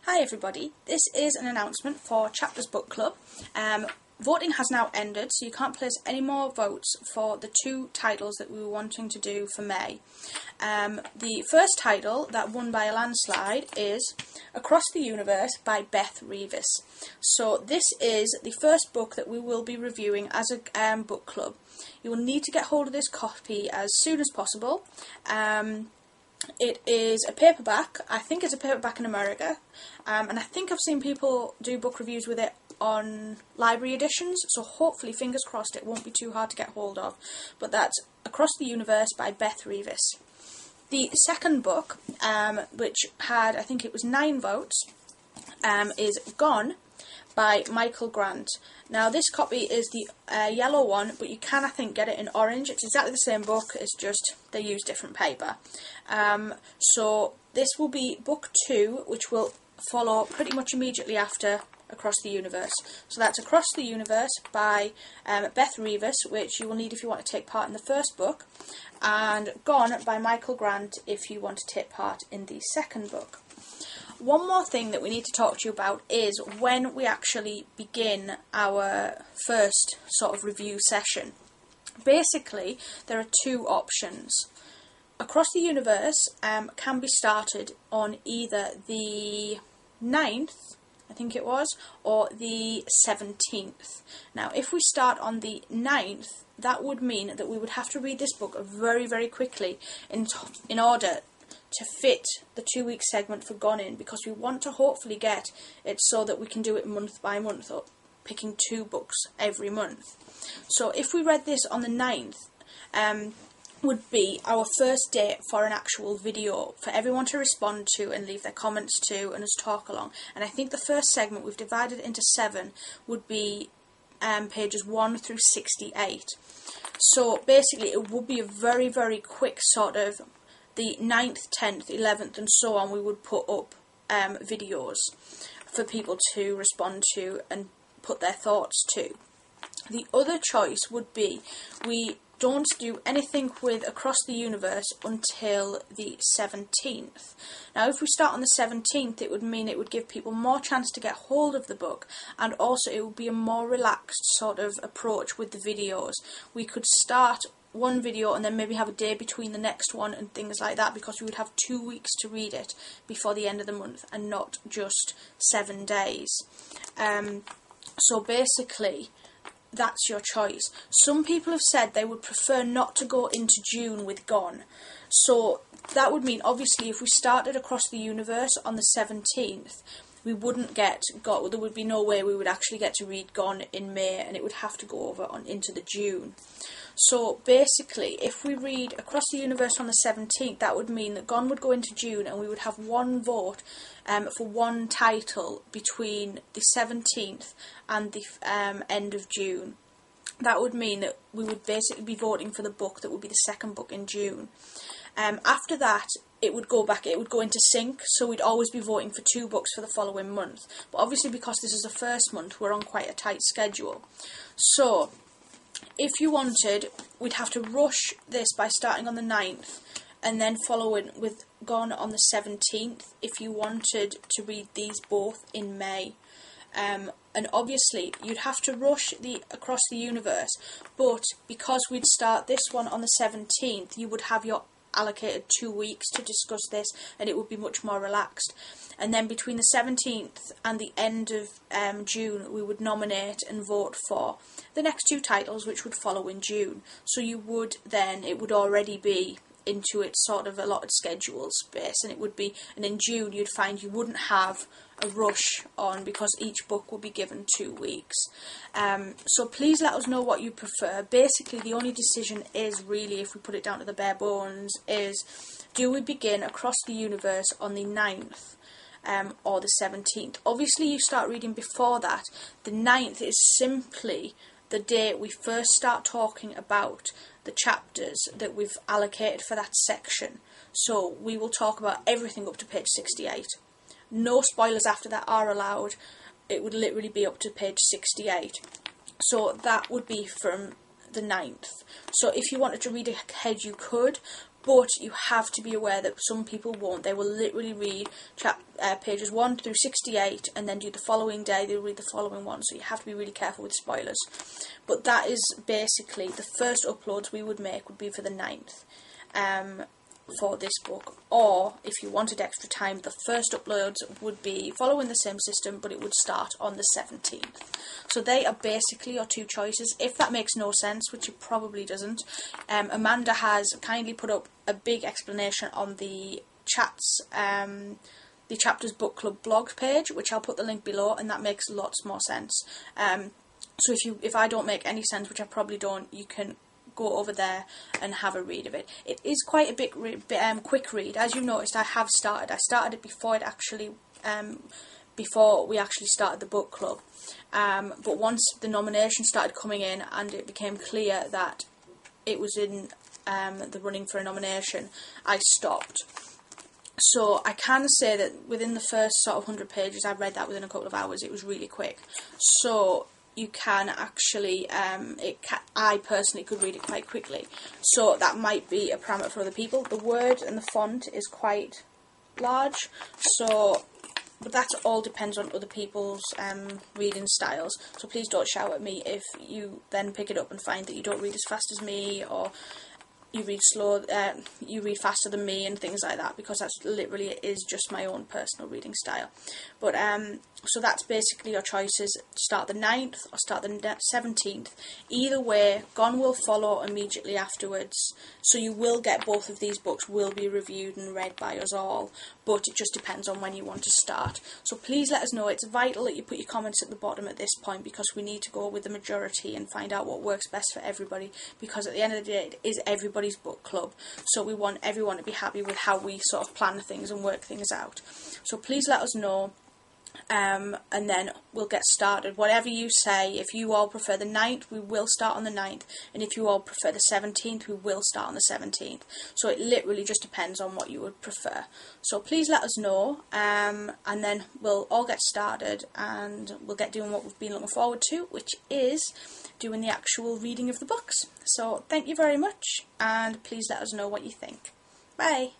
Hi everybody, this is an announcement for Chapters Book Club. Voting has now ended, so you can't place any more votes for the two titles that we were wanting to do for May. The first title that won by a landslide is Across the Universe by Beth Revis. So this is the first book that we will be reviewing as a book club. You will need to get hold of this copy as soon as possible. It is a paperback. I think it's a paperback in America, and I think I've seen people do book reviews with it on library editions, so hopefully, fingers crossed, it won't be too hard to get hold of. But that's Across the Universe by Beth Revis. The second book, which had, I think it was 9 votes, is Gone by Michael Grant. Now this copy is the yellow one, but you can, I think, get it in orange. It's exactly the same book, it's just they use different paper. So this will be book 2, which will follow pretty much immediately after Across the Universe. So that's Across the Universe by Beth Revis, which you will need if you want to take part in the first book, and Gone by Michael Grant if you want to take part in the second book. One more thing that we need to talk to you about is when we actually begin our first sort of review session. Basically, there are 2 options. Across the Universe can be started on either the 9th, I think it was, or the 17th. Now, if we start on the 9th, that would mean that we would have to read this book very, very quickly in order to fit the 2-week segment for Gone in, because we want to hopefully get it so that we can do it month by month, or picking 2 books every month. So if we read this on the 9th, would be our first date for an actual video for everyone to respond to and leave their comments to and us talk along. And I think the first segment, we've divided into 7, would be pages 1 through 68. So basically it would be a very, very quick sort of the 9th, 10th, 11th and so on. We would put up videos for people to respond to and put their thoughts to. The other choice would be we don't do anything with Across the Universe until the 17th. Now, if we start on the 17th, it would mean it would give people more chance to get hold of the book, and also it would be a more relaxed sort of approach with the videos. We could start one video and then maybe have a day between the next one and things like that, because we would have 2 weeks to read it before the end of the month and not just 7 days. So basically, that's your choice. Some people have said they would prefer not to go into June with Gone. So that would mean, obviously, if we started Across the Universe on the 17th, we wouldn't get Gone. There would be no way we would actually get to read Gone in May, and it would have to go over on into the June. So basically, if we read Across the Universe on the 17th, that would mean that Gone would go into June, and we would have one vote for one title between the 17th and the end of June. That would mean that we would basically be voting for the book that would be the second book in June. After that, it would go into sync, so we'd always be voting for 2 books for the following month. But obviously, because this is the first month, we're on quite a tight schedule. So if you wanted, we'd have to rush this by starting on the 9th and then following with Gone on the 17th if you wanted to read these both in May. And obviously you'd have to rush the Across the Universe, but because we'd start this one on the 17th, you would have your allocated 2 weeks to discuss this, and it would be much more relaxed. And then between the 17th and the end of June, we would nominate and vote for the next 2 titles, which would follow in June. So you would then, it would already be into its sort of allotted schedule space, and in June you'd find you wouldn't have a rush on, because each book will be given 2 weeks. So please let us know what you prefer. Basically, the only decision is really, if we put it down to the bare bones, is do we begin Across the Universe on the 9th or the 17th? Obviously, you start reading before that. The 9th is simply the date we first start talking about the chapters that we've allocated for that section. So we will talk about everything up to page 68. No spoilers after that are allowed. It would literally be up to page 68. So that would be from the 9th. So if you wanted to read ahead, you could, But you have to be aware that some people won't. They will literally read pages 1 through 68 and then do the following day, they'll read the following one. So you have to be really careful with spoilers. But that is basically the first uploads we would make would be for the 9th. For this book, or if you wanted extra time, the first uploads would be following the same system, but it would start on the 17th. So they are basically your two choices. If that makes no sense, which it probably doesn't, Amanda has kindly put up a big explanation on the the Chapters Book Club blog page, which I'll put the link below, and that makes lots more sense. So if I don't make any sense, which I probably don't, you can go over there and have a read of it. It is quite a bit quick read. As you noticed, I started it before before we actually started the book club. But once the nominations started coming in and it became clear that it was in the running for a nomination, I stopped. So I can say that within the first sort of 100 pages, I read that within a couple of hours. It was really quick. So you can actually, I personally could read it quite quickly. So that might be a parameter for other people. The word and the font is quite large, but that all depends on other people's reading styles. So please don't shout at me if you then pick it up and find that you don't read as fast as me, or you read slow, you read faster than me and things like that, because that's literally, it is just my own personal reading style. But so that's basically your choices: start the 9th or start the 17th. Either way, Gone will follow immediately afterwards, so you will get both of these books will be reviewed and read by us all, but it just depends on when you want to start. So please let us know. It's vital that you put your comments at the bottom at this point, because we need to go with the majority and find out what works best for everybody, because at the end of the day, it is everybody's book club, so we want everyone to be happy with how we sort of plan things and work things out. So please let us know, and then we'll get started. Whatever you say, if you all prefer the 9th, we will start on the 9th, and if you all prefer the 17th, we will start on the 17th. So it literally just depends on what you would prefer. So please let us know, and then we'll all get started, and we'll get doing what we've been looking forward to, which is doing the actual reading of the books. So thank you very much, and please let us know what you think. Bye!